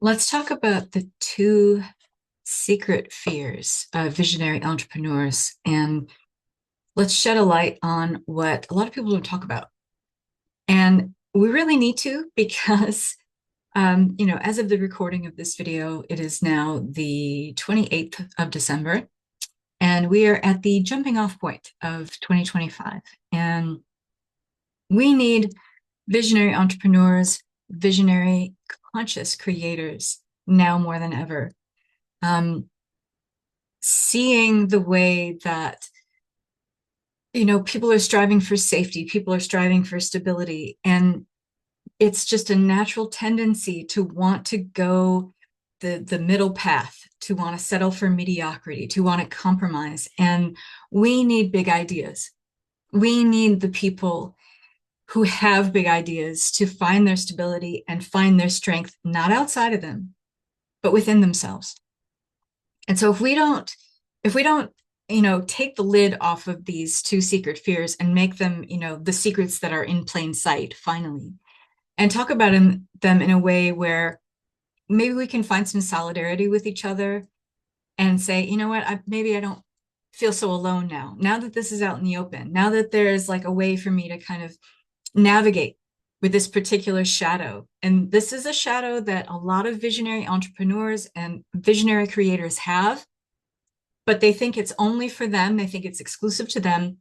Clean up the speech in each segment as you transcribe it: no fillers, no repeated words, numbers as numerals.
Let's talk about the two secret fears of visionary entrepreneurs, and let's shed a light on what a lot of people don't talk about. And we really need to because, as of the recording of this video, it is now the 28th of December, and we are at the jumping off point of 2025. And we need visionary entrepreneurs, visionary conscious creators now more than ever. Seeing the way that people are striving for safety, people are striving for stability, and it's just a natural tendency to want to go the middle path, to want to settle for mediocrity, to want to compromise. And we need big ideas. We need the people who have big ideas to find their stability and find their strength, not outside of them, but within themselves. And so if we don't take the lid off of these two secret fears and make them, the secrets that are in plain sight finally, and talk about them in a way where maybe we can find some solidarity with each other and say, you know what, maybe I don't feel so alone now that this is out in the open, now that there's like a way for me to kind of navigate with this particular shadow. And this is a shadow that a lot of visionary entrepreneurs and visionary creators have, but they think it's only for them. They think it's exclusive to them.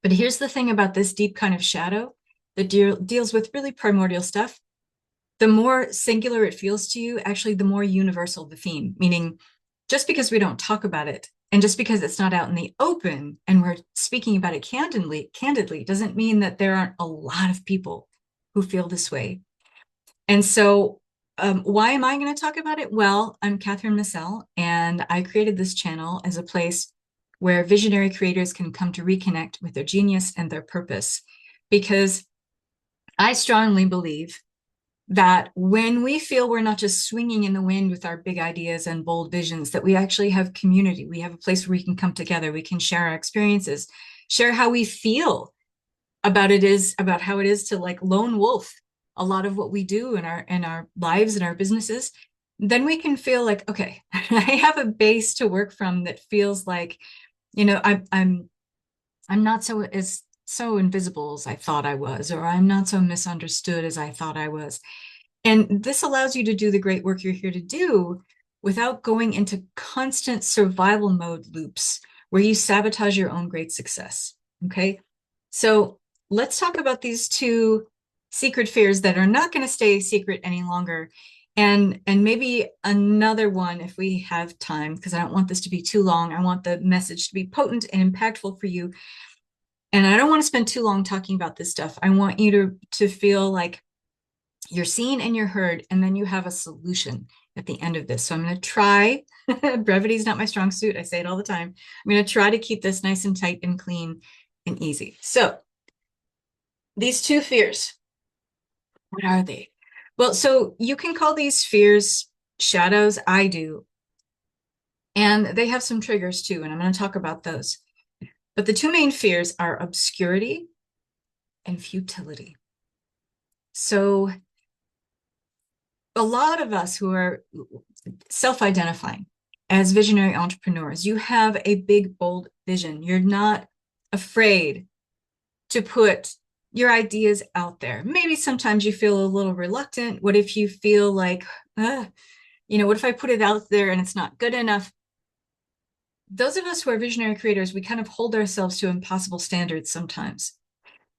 But here's the thing about this deep kind of shadow that deals with really primordial stuff. The more singular it feels to you, actually, the more universal the theme, meaning just because we don't talk about it and just because it's not out in the open and we're speaking about it candidly doesn't mean that there aren't a lot of people who feel this way. And so why am I going to talk about it? Well, I'm Catherine Massell, and I created this channel as a place where visionary creators can come to reconnect with their genius and their purpose. Because I strongly believe that when we feel we're not just swinging in the wind with our big ideas and bold visions, that we actually have community. We have a place where we can come together. We can share our experiences, share how we feel about how it is to like lone wolf a lot of what we do in our lives and our businesses. Then we can feel like, okay, I have a base to work from that feels like, I'm not so invisible as I thought I was, or I'm not so misunderstood as I thought I was. And this allows you to do the great work you're here to do without going into constant survival mode loops where you sabotage your own great success. Okay. So let's talk about these two secret fears that are not going to stay secret any longer. And maybe another one if we have time, because I don't want this to be too long. I want the message to be potent and impactful for you. And I don't want to spend too long talking about this stuff. I want you to feel like you're seen and you're heard, and then you have a solution at the end of this. So I'm going to try, brevity is not my strong suit. I say it all the time. I'm going to try to keep this nice and tight and clean and easy. So these two fears, what are they? Well, so you can call these fears shadows. I do. And they have some triggers too, and I'm going to talk about those. But the two main fears are obscurity and futility. So a lot of us who are self-identifying as visionary entrepreneurs, you have a big, bold vision. You're not afraid to put your ideas out there. Maybe sometimes you feel a little reluctant. What if you feel like, what if I put it out there and it's not good enough? Those of us who are visionary creators, we kind of hold ourselves to impossible standards sometimes.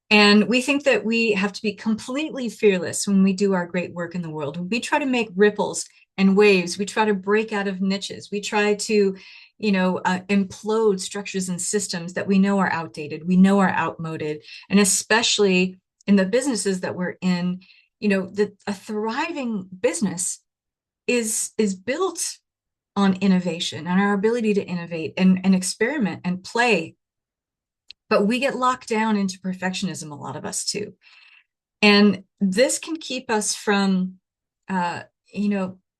And we think that we have to be completely fearless when we do our great work in the world. We try to make ripples and waves. We try to break out of niches. We try to, implode structures and systems that we know are outdated, we know are outmoded. And especially in the businesses that we're in, a thriving business is built on innovation and our ability to innovate and experiment and play. But we get locked down into perfectionism, a lot of us too. And this can keep us from,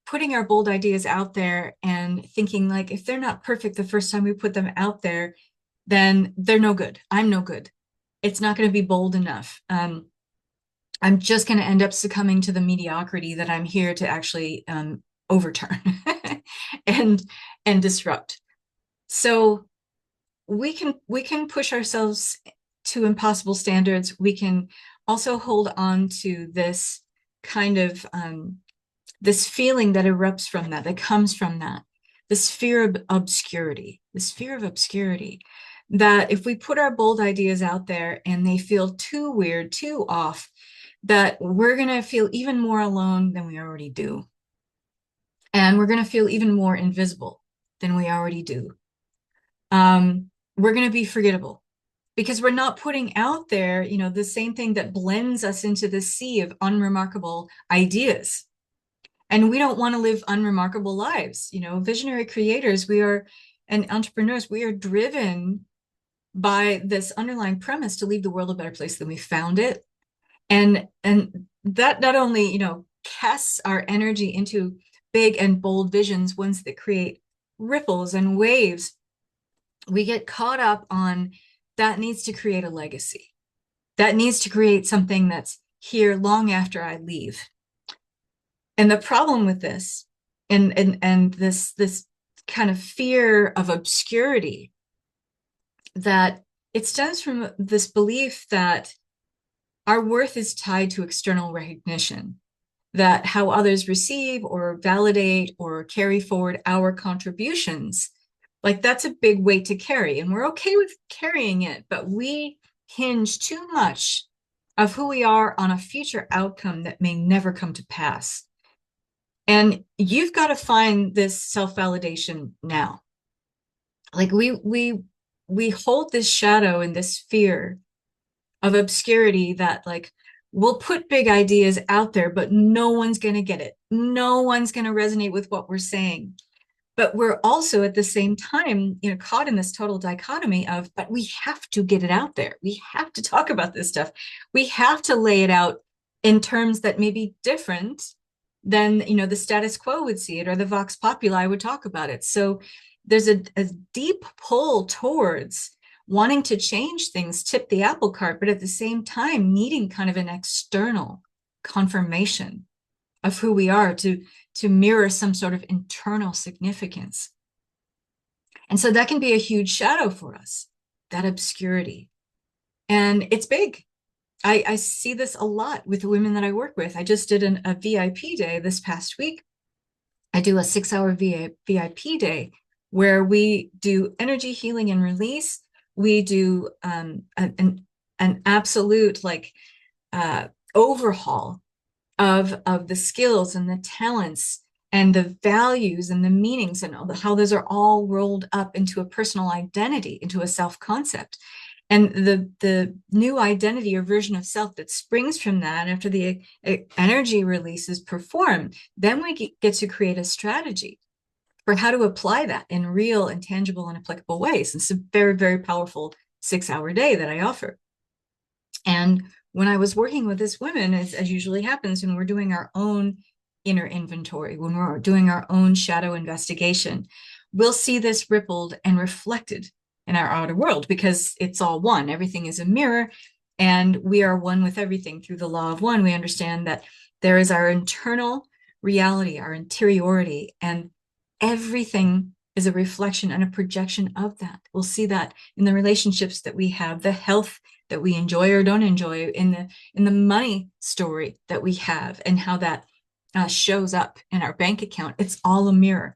putting our bold ideas out there and thinking like, if they're not perfect the first time we put them out there, then they're no good. I'm no good. It's not going to be bold enough. I'm just going to end up succumbing to the mediocrity that I'm here to actually overturn and and disrupt. So we can push ourselves to impossible standards. We can also hold on to this kind of this feeling that erupts from that, that comes from that, this fear of obscurity, this fear of obscurity, that if we put our bold ideas out there and they feel too weird, too off, that we're going to feel even more alone than we already do. And we're going to feel even more invisible than we already do. We're going to be forgettable because we're not putting out there, the same thing that blends us into the sea of unremarkable ideas. And we don't want to live unremarkable lives. Visionary creators, and entrepreneurs, we are driven by this underlying premise to leave the world a better place than we found it. And that not only, casts our energy into big and bold visions, ones that create ripples and waves, we get caught up on that needs to create a legacy. That needs to create something that's here long after I leave. And the problem with this and this kind of fear of obscurity, that it stems from this belief that our worth is tied to external recognition, that how others receive or validate or carry forward our contributions, like that's a big weight to carry. And we're okay with carrying it, but we hinge too much of who we are on a future outcome that may never come to pass. And you've got to find this self-validation now. Like we hold this shadow and this fear of obscurity that like we'll put big ideas out there, but no one's going to get it. No one's going to resonate with what we're saying. But we're also at the same time, caught in this total dichotomy of, but we have to get it out there. We have to talk about this stuff. We have to lay it out in terms that may be different than, the status quo would see it or the vox populi would talk about it. So there's a deep pull towards wanting to change things, tip the apple cart, but at the same time needing kind of an external confirmation of who we are to mirror some sort of internal significance. And so that can be a huge shadow for us, that obscurity. And it's big. I see this a lot with the women that I work with. I just did a VIP day this past week. I do a 6-hour VIP day where we do energy healing and release. We do an absolute overhaul of the skills and the talents and the values and the meanings and how those are all rolled up into a personal identity, into a self-concept. And the new identity or version of self that springs from that after the energy release is performed, then we get to create a strategy for how to apply that in real and tangible and applicable ways. It's a very, very powerful 6-hour day that I offer. And when I was working with this woman, as usually happens when we're doing our own inner inventory, when we're doing our own shadow investigation, we'll see this rippled and reflected in our outer world because it's all one. Everything is a mirror and we are one with everything. Through the law of one, we understand that there is our internal reality, our interiority, and everything is a reflection and a projection of that. We'll see that in the relationships that we have, the health that we enjoy or don't enjoy, in the money story that we have, and how that shows up in our bank account. It's all a mirror.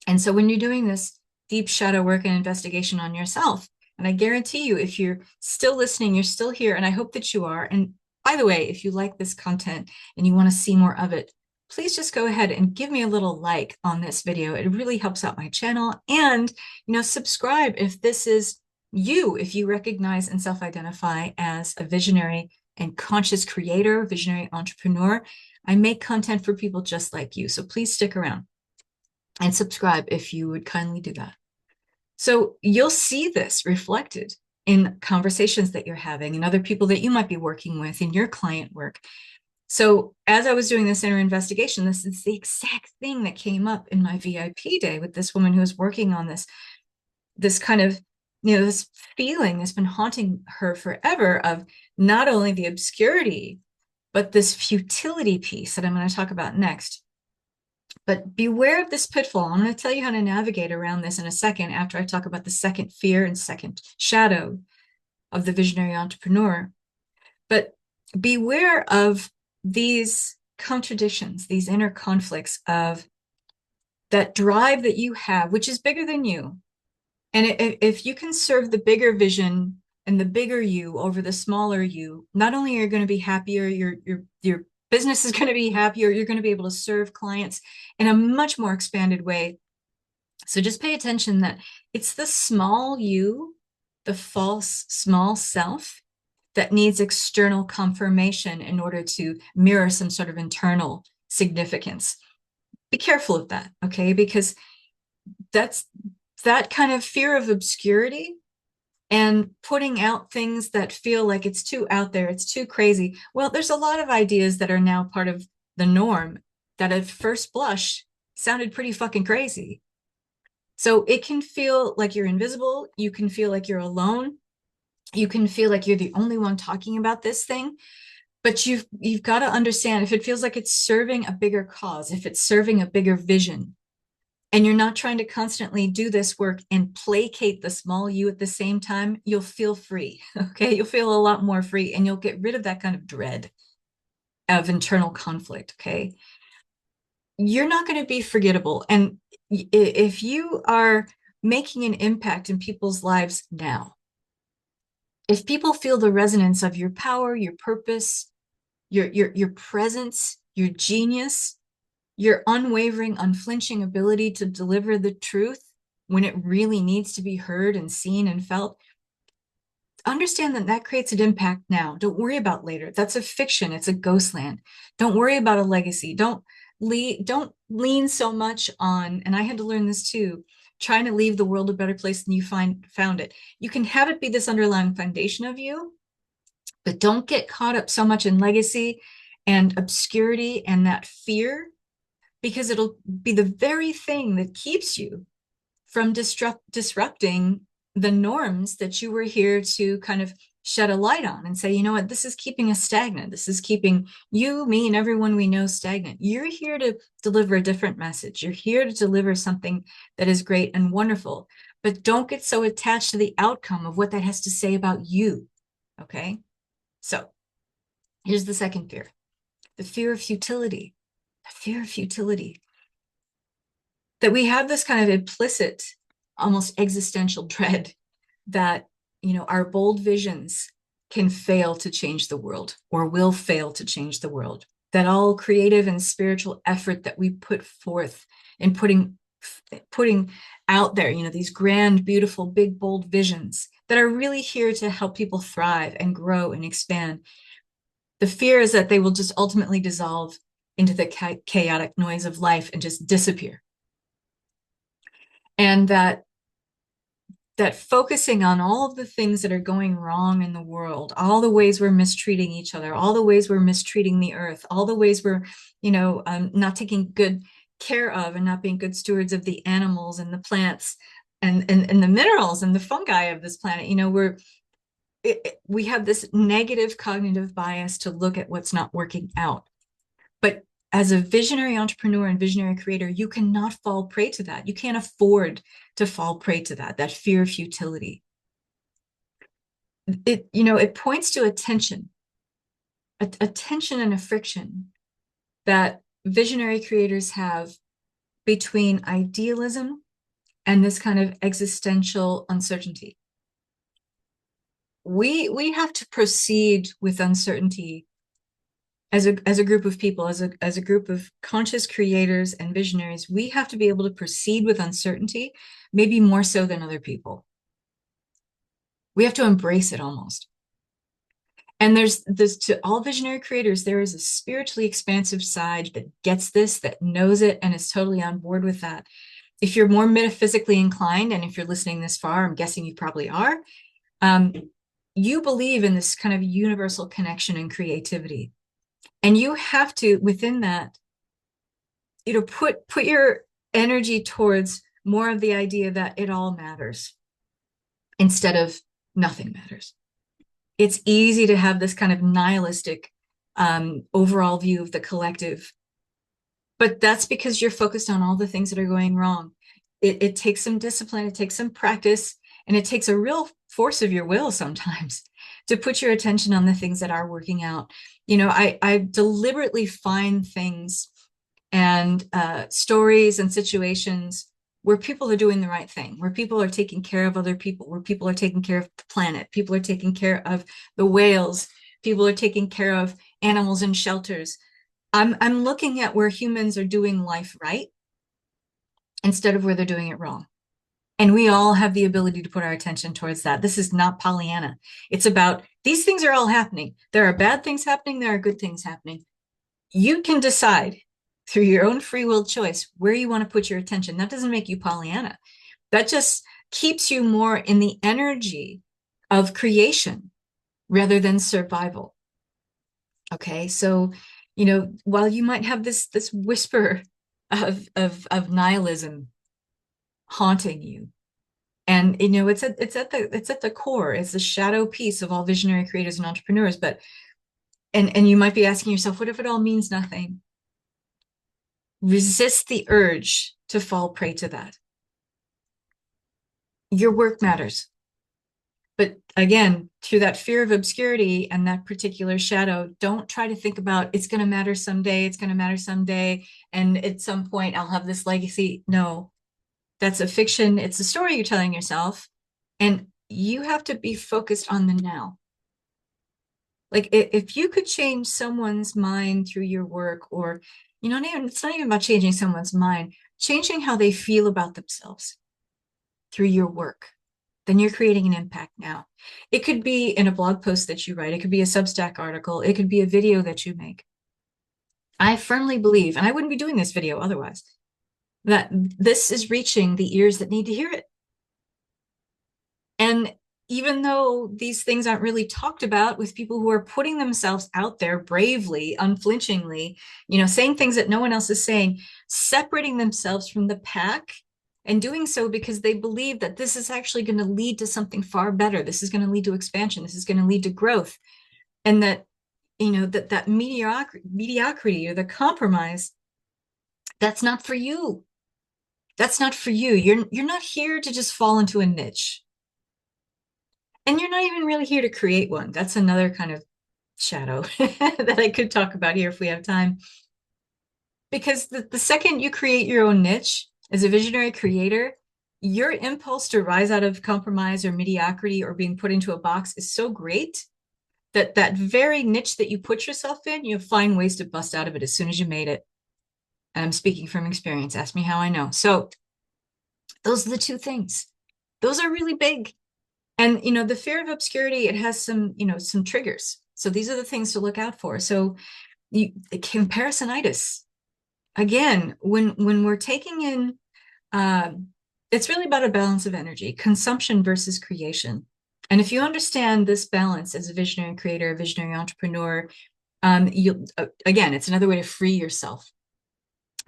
And so when you're doing this deep shadow work and investigation on yourself, and I guarantee you, if you're still listening, you're still here, and I hope that you are. And by the way, if you like this content and you want to see more of it, please just go ahead and give me a little like on this video. It really helps out my channel. And, subscribe if this is you, if you recognize and self-identify as a visionary and conscious creator, visionary entrepreneur. I make content for people just like you. So please stick around and subscribe if you would kindly do that. So you'll see this reflected in conversations that you're having and other people that you might be working with in your client work. So as I was doing this inner investigation, this is the exact thing that came up in my VIP day with this woman who was working on this kind of, this feeling that's been haunting her forever of not only the obscurity But this futility piece that I'm going to talk about next, but beware of this pitfall. I'm going to tell you how to navigate around this in a second after I talk about the second fear and second shadow of the visionary entrepreneur. But beware of these contradictions, these inner conflicts of that drive that you have, which is bigger than you. And if you can serve the bigger vision and the bigger you over the smaller you, not only are you going to be happier, your business is going to be happier, you're going to be able to serve clients in a much more expanded way. So just pay attention that it's the small you, the false small self, that needs external confirmation in order to mirror some sort of internal significance. Be careful of that, okay? Because that's that kind of fear of obscurity and putting out things that feel like it's too out there, it's too crazy. Well, there's a lot of ideas that are now part of the norm that at first blush sounded pretty fucking crazy. So it can feel like you're invisible. You can feel like you're alone. You can feel like you're the only one talking about this thing. But you've got to understand if it feels like it's serving a bigger cause, if it's serving a bigger vision, and you're not trying to constantly do this work and placate the small you at the same time, you'll feel free. Okay. You'll feel a lot more free and you'll get rid of that kind of dread of internal conflict. Okay. You're not going to be forgettable. And if you are making an impact in people's lives now, if people feel the resonance of your power, your purpose, your presence, your genius, your unwavering, unflinching ability to deliver the truth when it really needs to be heard and seen and felt, understand that that creates an impact now. Don't worry about later. That's a fiction. It's a ghost land. Don't worry about a legacy. Don't lean so much on, and I had to learn this too, trying to leave the world a better place than you found it. You can have it be this underlying foundation of you, but don't get caught up so much in legacy and obscurity and that fear, because it'll be the very thing that keeps you from disrupting the norms that you were here to kind of shed a light on and say, you know what, this is keeping us stagnant. This is keeping you, me, and everyone we know stagnant. You're here to deliver a different message. You're here to deliver something that is great and wonderful, but don't get so attached to the outcome of what that has to say about you. Okay. So here's the second fear, the fear of futility. The fear of futility. That we have this kind of implicit, almost existential dread that, you know, our bold visions can fail to change the world or will fail to change the world. That all creative and spiritual effort that we put forth in putting out there, you know, these grand, beautiful, big, bold visions that are really here to help people thrive and grow and expand. The fear is that they will just ultimately dissolve into the chaotic noise of life and just disappear. And that focusing on all of the things that are going wrong in the world, all the ways we're mistreating each other, all the ways we're mistreating the earth, all the ways we're, you know, not taking good care of and not being good stewards of the animals and the plants and the minerals and the fungi of this planet, you know, we have this negative cognitive bias to look at what's not working out. But as a visionary entrepreneur and visionary creator, you cannot fall prey to that. You can't afford to fall prey to that fear of futility. It points to a tension and a friction that visionary creators have between idealism and this kind of existential uncertainty. We have to proceed with uncertainty as a group of people, as a group of conscious creators and visionaries. We have to be able to proceed with uncertainty, maybe more so than other people. We have to embrace it almost. And there's to all visionary creators, there is a spiritually expansive side that gets this, that knows it, and is totally on board with that. If you're more metaphysically inclined, and if you're listening this far, I'm guessing you probably are, you believe in this kind of universal connection and creativity. And you have to, within that, you know, put your energy towards more of the idea that it all matters instead of nothing matters. It's easy to have this kind of nihilistic overall view of the collective. But that's because you're focused on all the things that are going wrong. It takes some discipline, it takes some practice, and it takes a real force of your will sometimes to put your attention on the things that are working out. I deliberately find things and stories and situations where people are doing the right thing, where people are taking care of other people, where people are taking care of the planet, people are taking care of the whales, people are taking care of animals in shelters. I'm looking at where humans are doing life right instead of where they're doing it wrong. And we all have the ability to put our attention towards that. This is not Pollyanna. It's about these things are all happening. There are bad things happening, there are good things happening. You can decide through your own free will choice where you want to put your attention. That doesn't make you Pollyanna. That just keeps you more in the energy of creation rather than survival. Okay, so while you might have this whisper of nihilism haunting you, and it's at the core, it's the shadow piece of all visionary creators and entrepreneurs. But and you might be asking yourself, what if it all means nothing? Resist the urge to fall prey to that. Your work matters. But again, through that fear of obscurity and that particular shadow, don't try to think about it's going to matter someday, it's going to matter someday, and at some point I'll have this legacy. No, that's a fiction. It's a story you're telling yourself. And you have to be focused on the now. Like if you could change someone's mind through your work, or, it's not even about changing someone's mind, changing how they feel about themselves through your work, then you're creating an impact now. It could be in a blog post that you write, it could be a Substack article, it could be a video that you make. I firmly believe, and I wouldn't be doing this video otherwise, that this is reaching the ears that need to hear it. And even though these things aren't really talked about with people who are putting themselves out there bravely, unflinchingly, saying things that no one else is saying, separating themselves from the pack, and doing so because they believe that this is actually going to lead to something far better. This is going to lead to expansion. This is going to lead to growth. And that, that mediocrity or the compromise, that's not for you. That's not for you. You're not here to just fall into a niche. And you're not even really here to create one. That's another kind of shadow that I could talk about here if we have time. Because the second you create your own niche as a visionary creator, your impulse to rise out of compromise or mediocrity or being put into a box is so great that that very niche that you put yourself in, you'll find ways to bust out of it as soon as you made it. And I'm speaking from experience. Ask me how I know. So those are the two things. Those are really big. And, the fear of obscurity, it has some triggers. So these are the things to look out for. So comparisonitis, again, when we're taking in, it's really about a balance of energy, consumption versus creation. And if you understand this balance as a visionary creator, a visionary entrepreneur, again, it's another way to free yourself.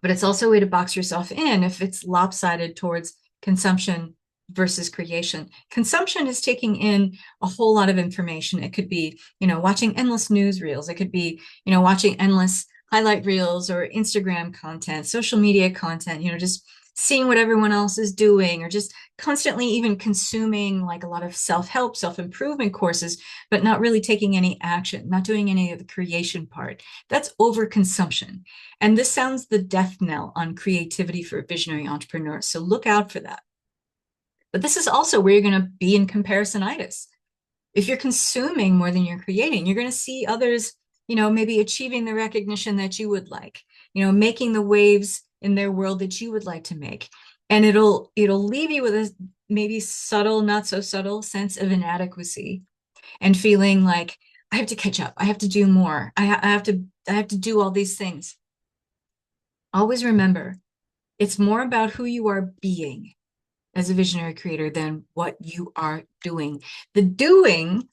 But it's also a way to box yourself in if it's lopsided towards consumption versus creation. Consumption is taking in a whole lot of information. It could be, watching endless news reels. It could be, watching endless highlight reels or Instagram content, social media content, just seeing what everyone else is doing, or just constantly even consuming like a lot of self-help, self-improvement courses, but not really taking any action, not doing any of the creation part. That's overconsumption. And this sounds the death knell on creativity for visionary entrepreneurs. So look out for that. But this is also where you're going to be in comparisonitis. If you're consuming more than you're creating, you're going to see others, maybe achieving the recognition that you would like, making the waves in their world that you would like to make. And it'll leave you with a maybe subtle, not so subtle sense of inadequacy and feeling like I have to catch up. I have to do more. I have to do all these things. Always remember, it's more about who you are being as a visionary creator than what you are doing. The doing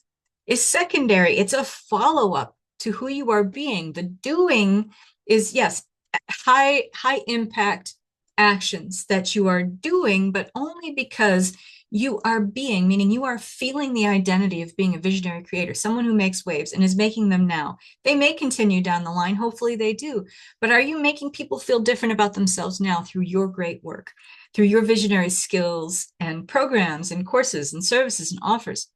is secondary. It's a follow-up to who you are being. The doing is, yes, high impact actions that you are doing, but only because You are being, meaning you are feeling the identity of being a visionary creator, someone who makes waves and is making them now. They may continue down the line. Hopefully they do. But are you making people feel different about themselves now through your great work, through your visionary skills and programs and courses and services and offers?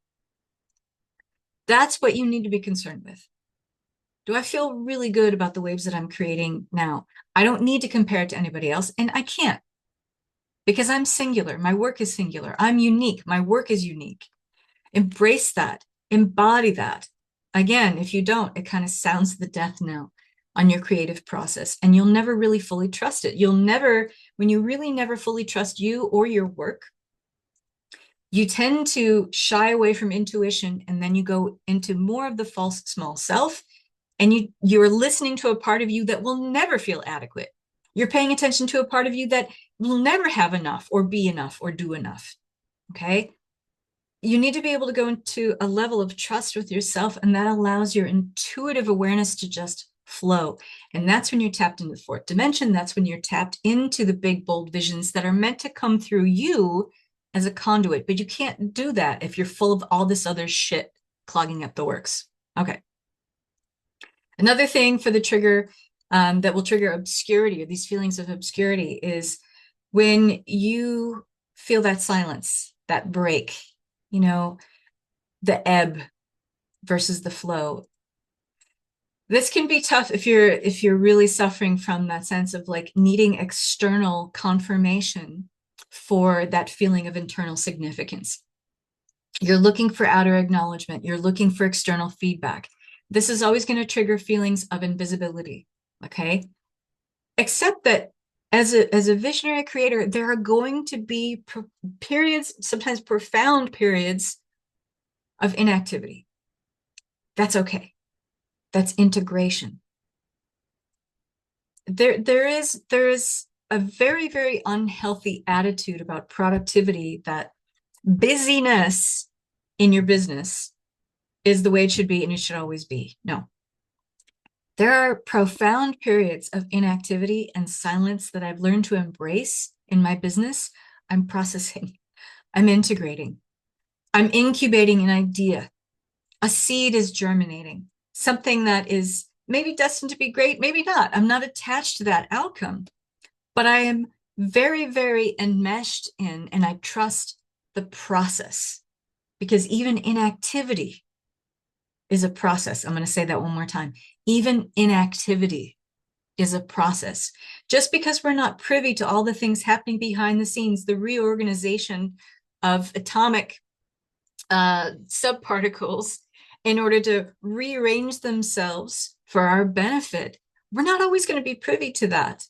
That's what you need to be concerned with. Do I feel really good about the waves that I'm creating now? I don't need to compare it to anybody else, and I can't because I'm singular. My work is singular. I'm unique. My work is unique. Embrace that, embody that. Again, if you don't, it kind of sounds the death knell on your creative process, and you'll never really fully trust it. You'll never, when you really never fully trust you or your work, you tend to shy away from intuition, and then you go into more of the false small self, and you're listening to a part of you that will never feel adequate. You're paying attention to a part of you that will never have enough or be enough or do enough. Okay. You need to be able to go into a level of trust with yourself, and that allows your intuitive awareness to just flow. And that's when you're tapped into the fourth dimension. That's when you're tapped into the big, bold visions that are meant to come through you as a conduit. But you can't do that if you're full of all this other shit clogging up the works. Okay. Another thing for the trigger that will trigger obscurity, or these feelings of obscurity, is when you feel that silence, that break, you know, the ebb versus the flow. This can be tough if you're really suffering from that sense of like needing external confirmation for that feeling of internal significance. You're looking for outer acknowledgement. You're looking for external feedback. This is always going to trigger feelings of invisibility. Okay. Except that as a visionary creator, there are going to be periods, sometimes profound periods of inactivity. That's okay. That's integration. There is a very, very unhealthy attitude about productivity, that busyness in your business is the way it should be and it should always be. No. There are profound periods of inactivity and silence that I've learned to embrace in my business. I'm processing, I'm integrating, I'm incubating an idea. A seed is germinating, something that is maybe destined to be great, maybe not. I'm not attached to that outcome, but I am very, very enmeshed in, and I trust the process, because even inactivity is a process. I'm going to say that one more time. Even inactivity is a process. Just because we're not privy to all the things happening behind the scenes, the reorganization of atomic subparticles in order to rearrange themselves for our benefit, we're not always going to be privy to that.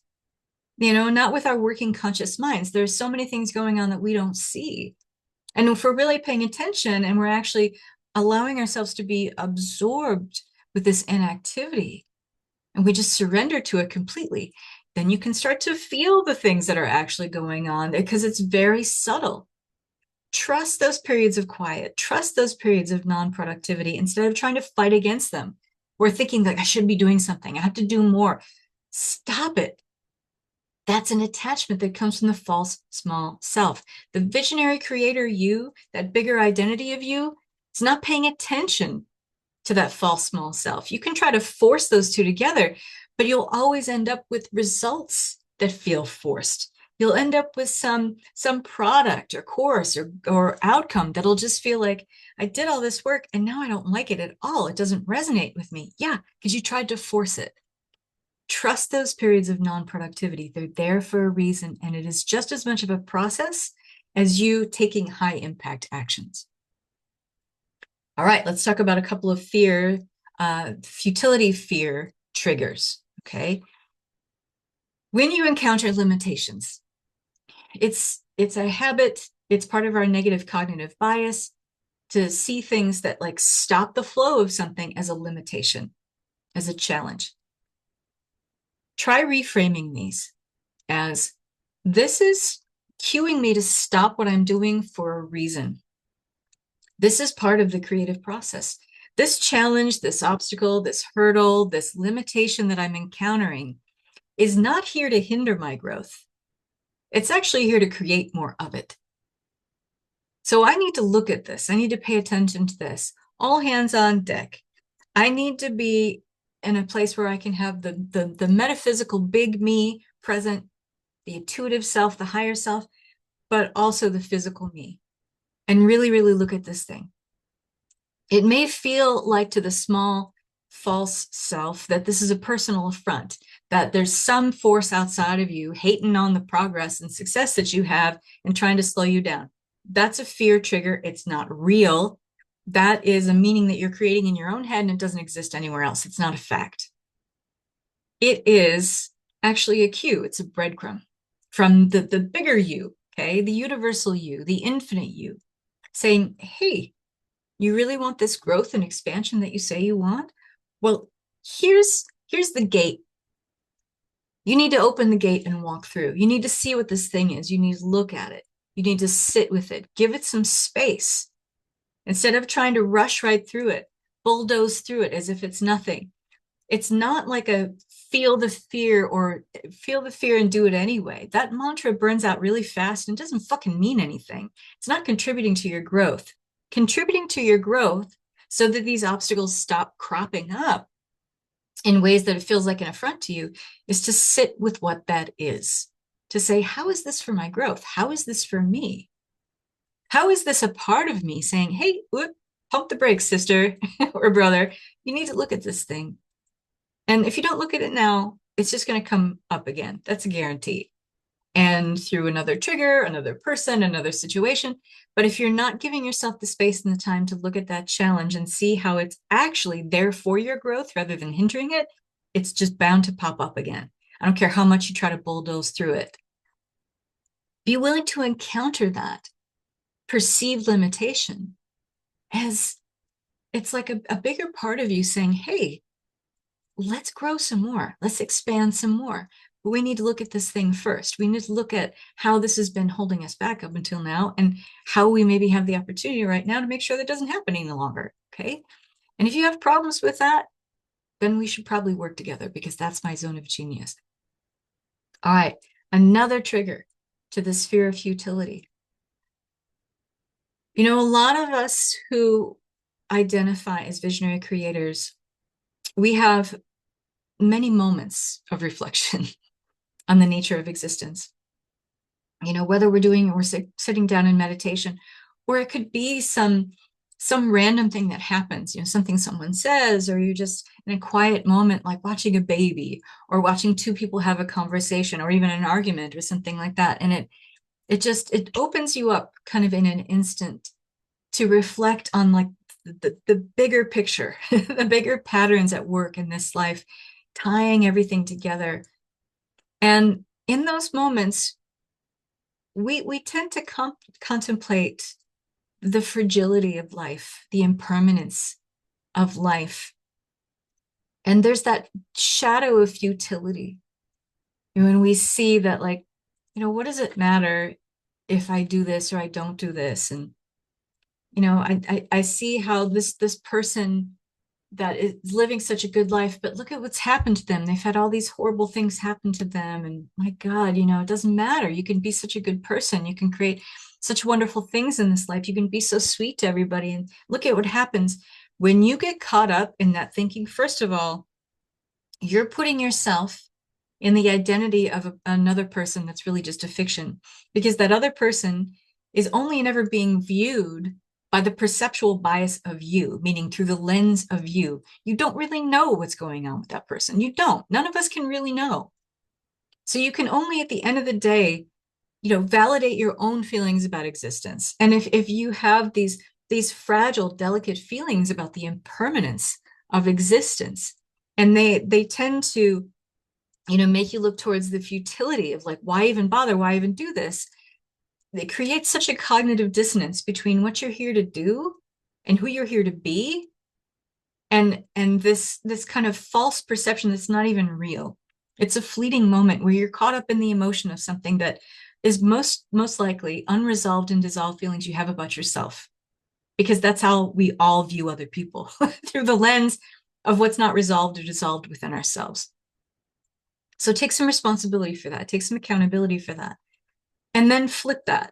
You know, not with our working conscious minds. There's so many things going on that we don't see. And if we're really paying attention and we're actually allowing ourselves to be absorbed with this inactivity, and we just surrender to it completely, then you can start to feel the things that are actually going on, because it's very subtle. Trust those periods of quiet, trust those periods of non-productivity instead of trying to fight against them. We're thinking like, I should be doing something, I have to do more. Stop it. That's an attachment that comes from the false small self. The visionary creator you, that bigger identity of you, is not paying attention to that false small self. You can try to force those two together, but you'll always end up with results that feel forced. You'll end up with some product or course or outcome that'll just feel like, I did all this work and now I don't like it at all. It doesn't resonate with me. Yeah, because you tried to force it. Trust those periods of non-productivity. They're there for a reason, and it is just as much of a process as you taking high impact actions. All right, let's talk about a couple of futility fear triggers, okay? When you encounter limitations, it's a habit, it's part of our negative cognitive bias to see things that like stop the flow of something as a limitation, as a challenge. Try reframing these as, this is cueing me to stop what I'm doing for a reason. This is part of the creative process. This challenge, this obstacle, this hurdle, this limitation that I'm encountering is not here to hinder my growth. It's actually here to create more of it. So I need to look at this. I need to pay attention to this. All hands on deck. I need to be in a place where I can have the metaphysical big me present, the intuitive self, the higher self, but also the physical me, and really, really look at this thing. It may feel like to the small false self that this is a personal affront, that there's some force outside of you hating on the progress and success that you have and trying to slow you down. That's a fear trigger. It's not real. That is a meaning that you're creating in your own head and it doesn't exist anywhere else. It's not a fact. It is actually a cue. It's a breadcrumb from the bigger you, okay, the universal you, the infinite you, saying, hey, you really want this growth and expansion that you say you want? Well, here's the gate. You need to open the gate and walk through. You need to see what this thing is. You need to look at it. You need to sit with it. Give it some space. Instead of trying to rush right through it, bulldoze through it as if it's nothing. It's not like a feel the fear or feel the fear and do it anyway. That mantra burns out really fast and doesn't fucking mean anything. It's not contributing to your growth. Contributing to your growth so that these obstacles stop cropping up in ways that it feels like an affront to you is to sit with what that is. To say, how is this for my growth? How is this for me? How is this a part of me saying, hey, whoop, pump the brakes, sister or brother? You need to look at this thing. And if you don't look at it now, it's just going to come up again. That's a guarantee. And through another trigger, another person, another situation. But if you're not giving yourself the space and the time to look at that challenge and see how it's actually there for your growth rather than hindering it, it's just bound to pop up again. I don't care how much you try to bulldoze through it. Be willing to encounter that perceived limitation as it's like a bigger part of you saying, hey, let's grow some more. Let's expand some more. But we need to look at this thing first. We need to look at how this has been holding us back up until now and how we maybe have the opportunity right now to make sure that doesn't happen any longer. Okay. And if you have problems with that, then we should probably work together because that's my zone of genius. All right. Another trigger to this fear of futility. You know, a lot of us who identify as visionary creators, we have many moments of reflection on the nature of existence. You know, whether we're doing it, we're sitting down in meditation, or it could be some random thing that happens, you know, something someone says, or you're just in a quiet moment, like watching a baby or watching two people have a conversation or even an argument or something like that. And it opens you up kind of in an instant to reflect on like the bigger picture, the bigger patterns at work in this life, tying everything together. And in those moments, we tend to contemplate the fragility of life, the impermanence of life. And there's that shadow of futility. And when we see that, like, you know, what does it matter if I do this or I don't do this? And, you know, I see how this person that is living such a good life, but look at what's happened to them. They've had all these horrible things happen to them. And my God, you know, it doesn't matter. You can be such a good person. You can create such wonderful things in this life. You can be so sweet to everybody. And look at what happens when you get caught up in that thinking. First of all, you're putting yourself in the identity of another person that's really just a fiction, because that other person is only and ever being viewed by the perceptual bias of you, meaning through the lens of you. You don't really know what's going on with that person. You don't. None of us can really know. So you can only at the end of the day, you know, validate your own feelings about existence. And if you have these fragile, delicate feelings about the impermanence of existence, and they tend to, you know, make you look towards the futility of like, why even bother? Why even do this? It creates such a cognitive dissonance between what you're here to do and who you're here to be, and this kind of false perception that's not even real. It's a fleeting moment where you're caught up in the emotion of something that is most likely unresolved and dissolved feelings you have about yourself, because that's how we all view other people through the lens of what's not resolved or dissolved within ourselves. So take some responsibility for that, take some accountability for that, and then flip that.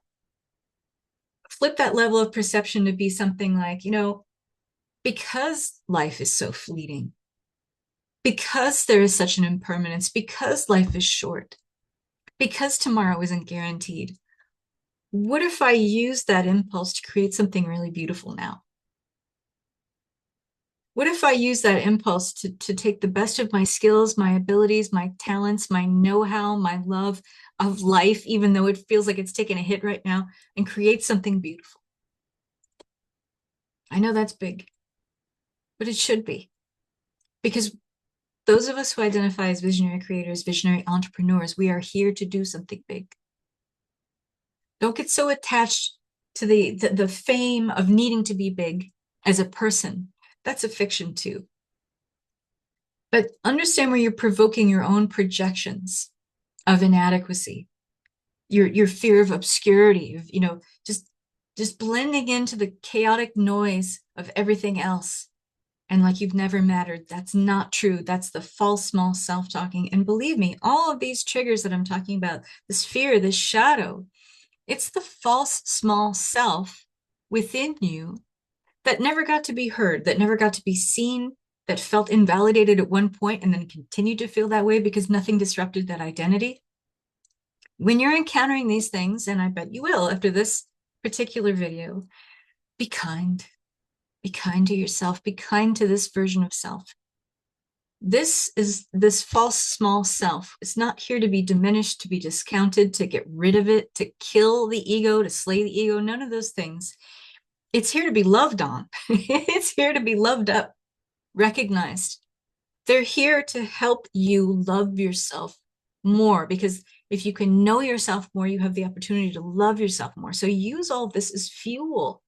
flip that level of perception to be something like, because life is so fleeting, because there is such an impermanence, because life is short, because tomorrow isn't guaranteed, what if I use that impulse to create something really beautiful now? What if I use that impulse to take the best of my skills, my abilities, my talents, my know-how, my love of life, even though it feels like it's taking a hit right now, and create something beautiful? I know that's big, but it should be. Because those of us who identify as visionary creators, visionary entrepreneurs, we are here to do something big. Don't get so attached to the fame of needing to be big as a person. That's a fiction too. But understand where you're provoking your own projections of inadequacy, your fear of obscurity, of, just blending into the chaotic noise of everything else. And like you've never mattered. That's not true. That's the false small self-talking. And believe me, all of these triggers that I'm talking about, this fear, this shadow, it's the false small self within you that never got to be heard, that never got to be seen, that felt invalidated at one point and then continued to feel that way because nothing disrupted that identity. When you're encountering these things, and I bet you will after this particular video, be kind. Be kind to yourself. Be kind to this version of self. This false small self. It's not here to be diminished, to be discounted, to get rid of it, to kill the ego, to slay the ego, none of those things. It's here to be loved on. It's here to be loved up, recognized. They're here to help you love yourself more, because if you can know yourself more, you have the opportunity to love yourself more. So use all this as fuel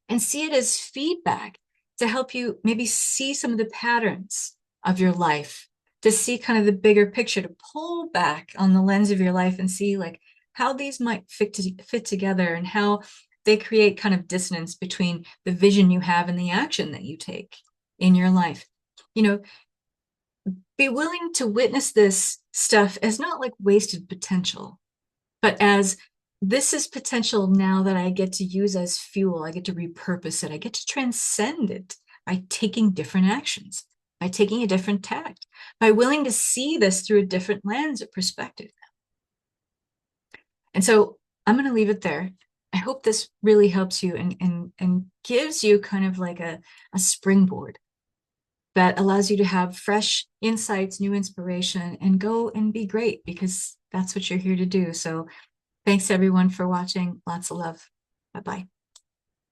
and see it as feedback to help you maybe see some of the patterns of your life, to see kind of the bigger picture, to pull back on the lens of your life and see like how these might fit together and how they create kind of dissonance between the vision you have and the action that you take in your life. Be willing to witness this stuff as not like wasted potential, but as this is potential now that I get to use as fuel. I get to repurpose it. I get to transcend it by taking different actions, by taking a different tact, by willing to see this through a different lens or perspective. And so I'm going to leave it there. I hope this really helps you and gives you kind of like a springboard that allows you to have fresh insights, new inspiration, and go and be great, because that's what you're here to do. So thanks everyone for watching. Lots of love. Bye-bye.